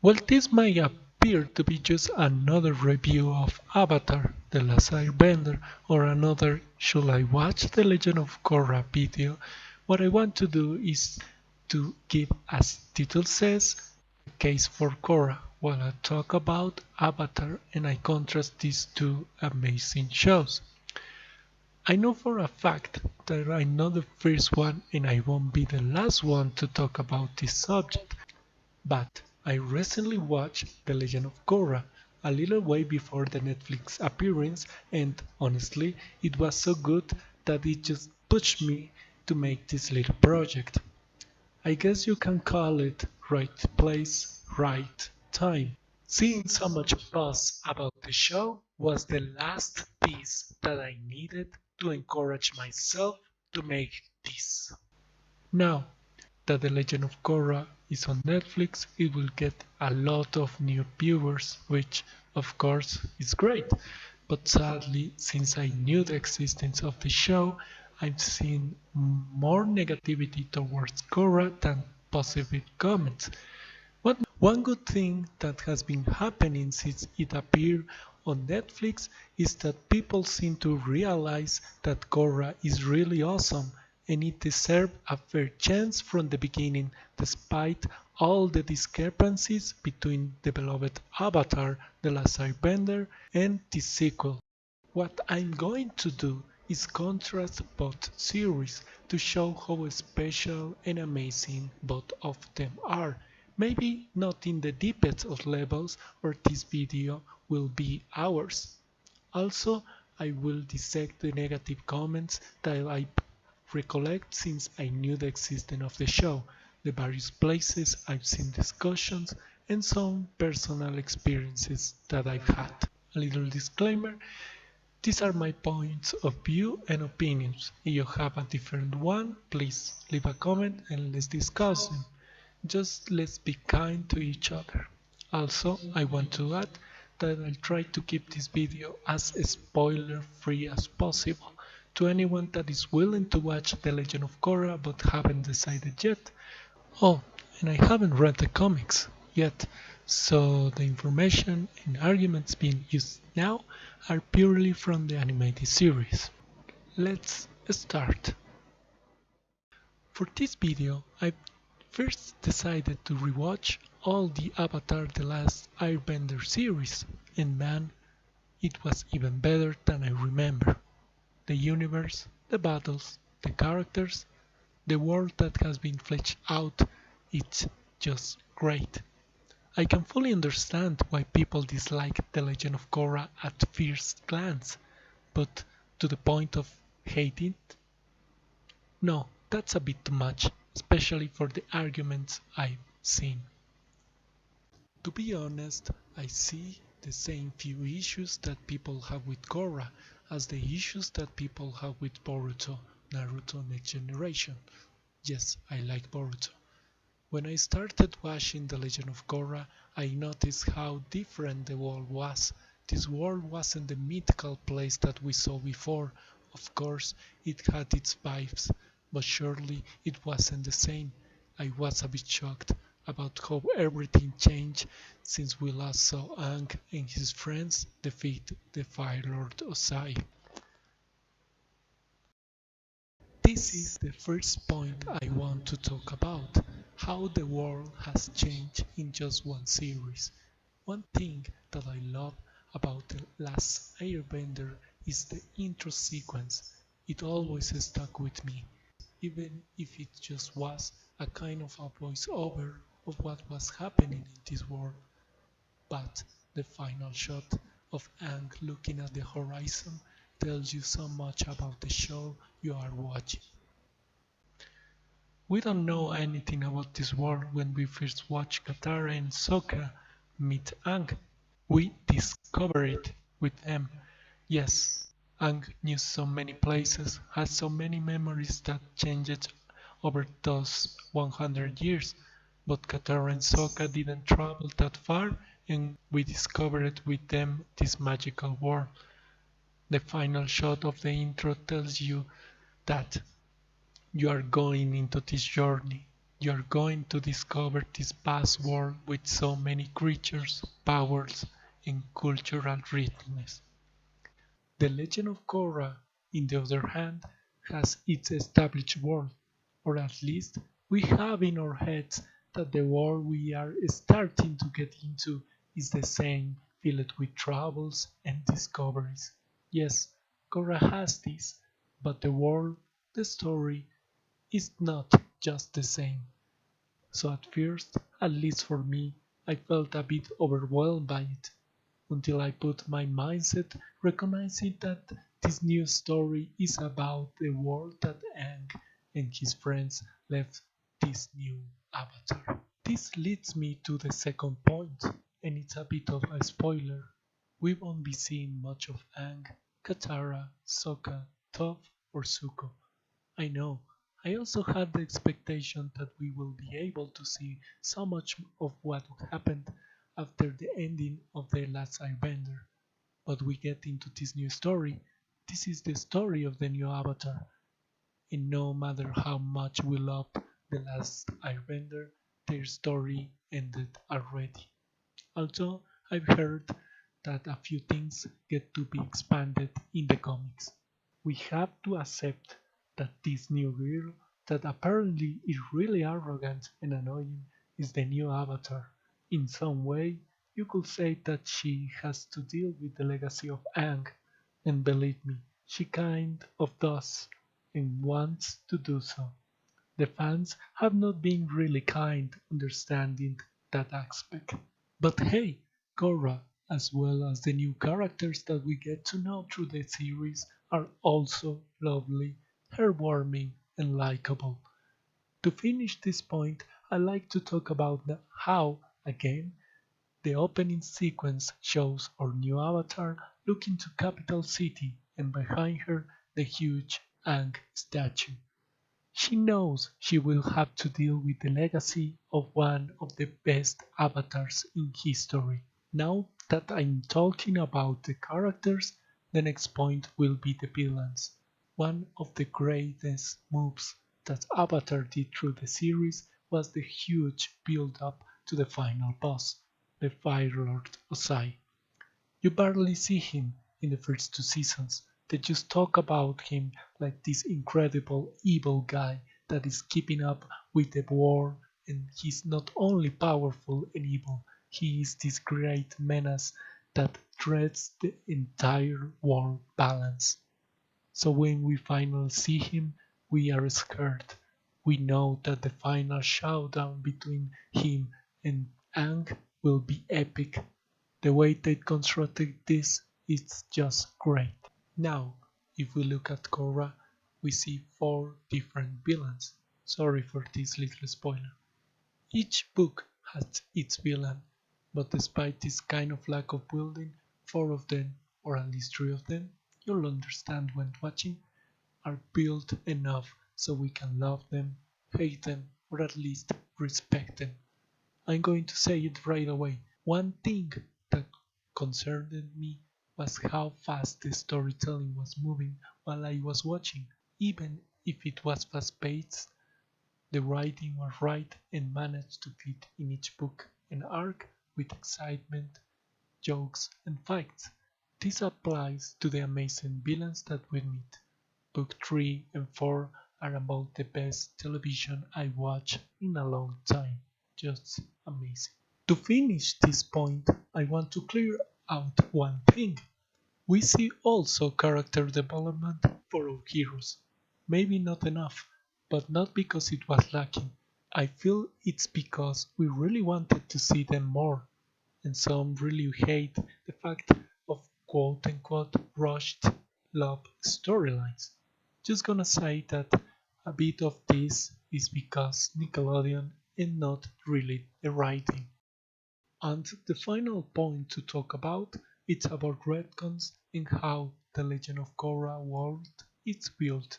Well, this might appear to be just another review of Avatar, The Last Airbender, or another Should I Watch the Legend of Korra video. What I want to do is to give, as title says, a case for Korra, while I talk about Avatar and I contrast these two amazing shows. I know for a fact that I'm not the first one and I won't be the last one to talk about this subject. But I recently watched The Legend of Korra a little way before the Netflix appearance, and honestly, it was so good that it just pushed me to make this little project. I guess you can call it right place, right time. Seeing so much buzz about the show was the last piece that I needed to encourage myself to make this. Now that The Legend of Korra is on Netflix, it will get a lot of new viewers, which of course is great. But sadly, since I knew the existence of the show, I've seen more negativity towards Korra than positive comments. One good thing that has been happening since it appeared on Netflix is that people seem to realize that Korra is really awesome and it deserved a fair chance from the beginning, despite all the discrepancies between the beloved Avatar, The Last Airbender, and the sequel. What I'm going to do is contrast both series to show how special and amazing both of them are. Maybe not in the deepest of levels where this video will be ours. Also, I will dissect the negative comments that I recollect since I knew the existence of the show, the various places I've seen discussions, and some personal experiences that I've had. A little disclaimer: these are my points of view and opinions. If you have a different one, please leave a comment and let's discuss them. Just let's be kind to each other. Also, I want to add that I'll try to keep this video as spoiler free as possible to anyone that is willing to watch The Legend of Korra but haven't decided yet. Oh, and I haven't read the comics yet, so the information and arguments being used now are purely from the animated series. Let's start. For this video, I first decided to rewatch all the Avatar The Last Airbender series, and man, it was even better than I remember. The universe, the battles, the characters, the world that has been fleshed out, it's just great. I can fully understand why people dislike The Legend of Korra at first glance, but to the point of hating? No, that's a bit too much, especially for the arguments I've seen. To be honest, I see the same few issues that people have with Korra as the issues that people have with Boruto, Naruto Next Generation. Yes, I like Boruto. When I started watching The Legend of Korra, I noticed how different the world was. This world wasn't the mythical place that we saw before. Of course, it had its vibes, but surely it wasn't the same. I was a bit shocked about how everything changed since we last saw Aang and his friends defeat the Fire Lord Osai. This is the first point I want to talk about, how the world has changed in just one series. One thing that I love about The Last Airbender is the intro sequence. It always stuck with me, even if it just was a kind of a voice-over of what was happening in this world. But the final shot of Aang looking at the horizon tells you so much about the show you are watching. We don't know anything about this world when we first watch Katara and Sokka meet Aang. We discover it with them. Yes, Aang knew so many places, has so many memories that changed over those 100 years, but Katara and Sokka didn't travel that far and we discovered with them this magical world. The final shot of the intro tells you that you are going into this journey. You're going to discover this vast world with so many creatures, powers, and cultural rhythms. The Legend of Korra, on the other hand, has its established world, or at least we have in our heads that the world we are starting to get into is the same, filled with troubles and discoveries. Yes, Korra has this, but the world, the story, is not just the same. So at first, at least for me, I felt a bit overwhelmed by it, until I put my mindset recognizing that this new story is about the world that Aang and his friends left this new avatar. This leads me to the second point, and it's a bit of a spoiler. We won't be seeing much of Aang, Katara, Sokka, Toph, or Zuko. I know. I also had the expectation that we will be able to see so much of what happened after the ending of the last Airbender. But we get into this new story. This is the story of the new Avatar. And no matter how much we love the last Airbender, their story ended already. Although I've heard that a few things get to be expanded in the comics. We have to accept that this new girl, that apparently is really arrogant and annoying, is the new Avatar. In some way, you could say that she has to deal with the legacy of Aang, and believe me, she kind of does, and wants to do so. The fans have not been really kind understanding that aspect. But hey, Korra, as well as the new characters that we get to know through the series, are also lovely, heartwarming, and likable. To finish this point, I like to talk about how, again, the opening sequence shows our new avatar looking to capital city and behind her the huge Aang statue. She knows she will have to deal with the legacy of one of the best avatars in history. Now that I'm talking about the characters, the next point will be the villains. One of the greatest moves that Avatar did through the series was the huge build up to the final boss, the Fire Lord Osai. You barely see him in the first two seasons. They just talk about him like this incredible evil guy that is keeping up with the war, and he's not only powerful and evil, he is this great menace that threats the entire world balance. So when we finally see him, we are scared. We know that the final showdown between him and Aang will be epic. The way they constructed this is just great. Now, if we look at Korra, we see four different villains. Sorry for this little spoiler. Each book has its villain, but despite this kind of lack of building, four of them, or at least three of them, you'll understand when watching, are built enough so we can love them, hate them, or at least respect them. I'm going to say it right away. One thing that concerned me was how fast the storytelling was moving while I was watching. Even if it was fast paced, the writing was right and managed to fit in each book and arc with excitement, jokes, and fights. This applies to the amazing villains that we meet. Book 3 and 4 are about the best television I watched in a long time. Just amazing. To finish this point, I want to clear out one thing. We see also character development for our heroes. Maybe not enough, but not because it was lacking. I feel it's because we really wanted to see them more, and some really hate the fact of quote unquote rushed love storylines. Just gonna say that a bit of this is because Nickelodeon and not really the writing. And the final point to talk about is about retcons and how the Legend of Korra world is built.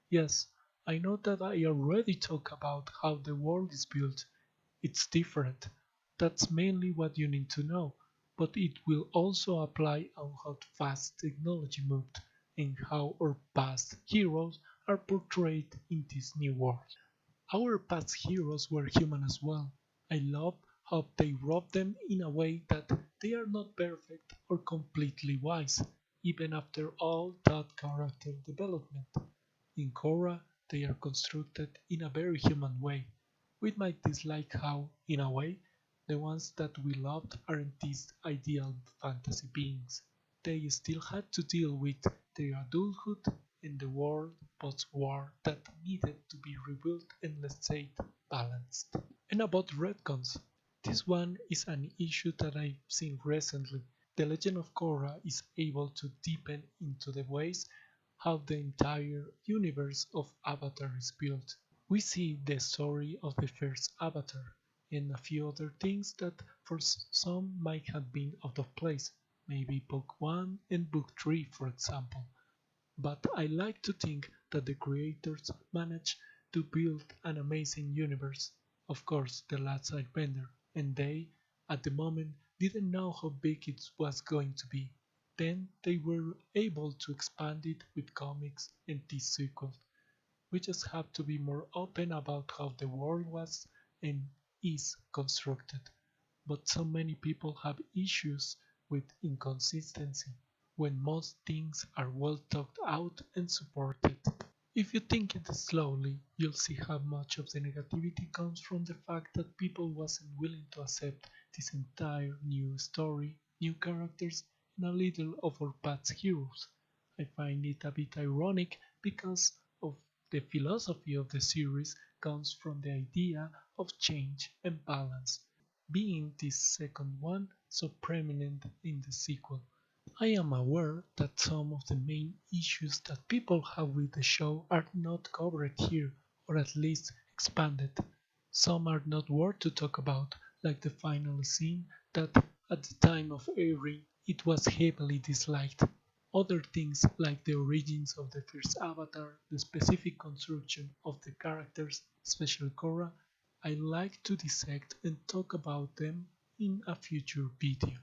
Yes, I know that I already talked about how the world is built. It's different. That's mainly what you need to know, but it will also apply on how fast technology moved and how our past heroes are portrayed in this new world. Our past heroes were human as well. I love how they wrote them in a way that they are not perfect or completely wise, even after all that character development. In Korra, they are constructed in a very human way. We might dislike how, in a way, the ones that we loved aren't these ideal fantasy beings. They still had to deal with their adulthood and the world post-war that needed to be rebuilt and, let's say, balanced. And about retcons, this one is an issue that I've seen recently. The Legend of Korra is able to deepen into the ways how the entire universe of Avatar is built. We see the story of the first Avatar and a few other things that for some might have been out of place, maybe book 1 and book 3 for example. But I like to think that the creators managed to build an amazing universe. Of course, the last Airbender, and they, at the moment, didn't know how big it was going to be. Then they were able to expand it with comics and this sequel. We just have to be more open about how the world was and is constructed. But so many people have issues with inconsistency when most things are well thought out and supported. If you think it slowly, you'll see how much of the negativity comes from the fact that people wasn't willing to accept this entire new story, new characters, and a little of our past heroes. I find it a bit ironic because of the philosophy of the series comes from the idea of change and balance, being this second one so prominent in the sequel. I am aware that some of the main issues that people have with the show are not covered here, or at least expanded. Some are not worth to talk about, like the final scene that at the time of airing it was heavily disliked. Other things like the origins of the first Avatar, the specific construction of the characters, especially Korra, I like to dissect and talk about them in a future video.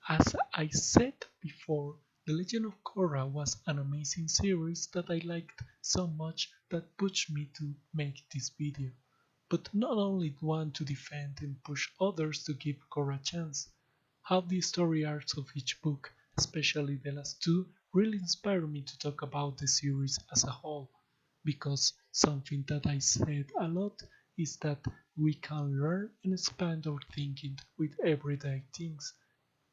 As I said before, The Legend of Korra was an amazing series that I liked so much that pushed me to make this video. But not only want to defend and push others to give Korra a chance. How the story arcs of each book, especially the last two, really inspired me to talk about the series as a whole. Because something that I said a lot is that we can learn and expand our thinking with everyday things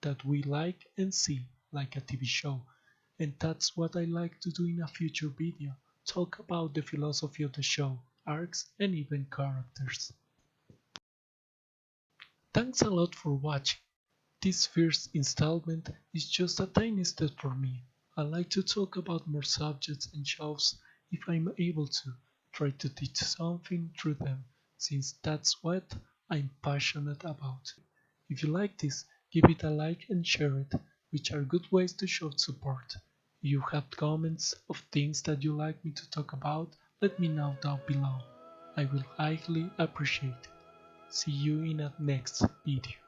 that we like and see, like a TV show. And that's what I like to do in a future video, talk about the philosophy of the show, arcs and even characters. Thanks a lot for watching. This first installment is just a tiny step for me. I like to talk about more subjects and shows if I'm able to, try to teach something through them, since that's what I'm passionate about. If you like this, give it a like and share it, which are good ways to show support. If you have comments of things that you like me to talk about, let me know down below. I will highly appreciate it. See you in a next video.